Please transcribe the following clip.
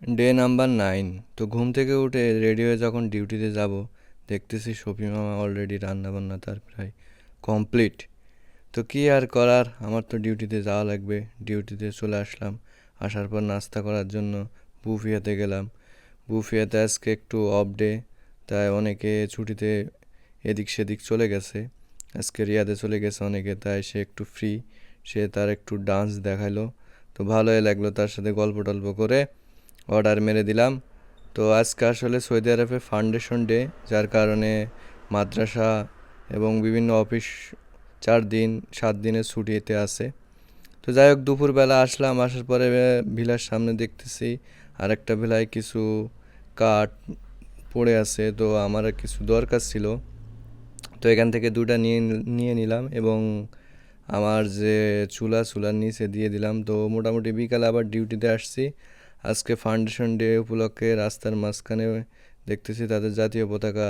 Day number 9। তো ঘুম থেকে উঠে রেডি হয়ে যখন ডিউটিতে যাব, দেখতেছি শফি মামা অলরেডি রান্নাবান্না তার প্রায় কমপ্লিট। তো কি আর করার, আমার তো ডিউটিতে যাওয়া লাগবে। ডিউটিতে চলে আসলাম। আসার পর নাস্তা করার জন্য বুফিয়াতে গেলাম। বুফিয়াতে আজকে একটু অফ ডে, তাই অনেকে ছুটিতে এদিক সেদিক চলে গেছে। আজকে রিয়াদে চলে গেছে অনেকে, তাই সে একটু ফ্রি। সে তার একটু ডান্স দেখালো, তো ভালোই লাগলো। তার সাথে গল্প টল্প করে অর্ডার মেরে দিলাম। তো আজকে আসলে সৌদি আরবে ফাউন্ডেশন ডে, যার কারণে মাদ্রাসা এবং বিভিন্ন অফিস 4 দিন 7 দিনের ছুটিতে আছে। তো যাই হোক, দুপুরবেলা আসলাম। আসার পরে ভিলার সামনে দেখতেছি আরেকটা ভিলায় কিছু কাঠ পড়ে আছে, তো আমার কিছু দরকার ছিল। তো এখান থেকে দুটা নিয়ে নিয়ে নিলাম এবং আমার যে চুলার নিচে দিয়ে দিলাম। তো মোটামুটি বিকালে আবার ডিউটিতে আসছি। আজকে ফাউন্ডেশন ডে উপলক্ষে রাস্তার মাঝখানে দেখতেছি তাদের জাতীয় পতাকা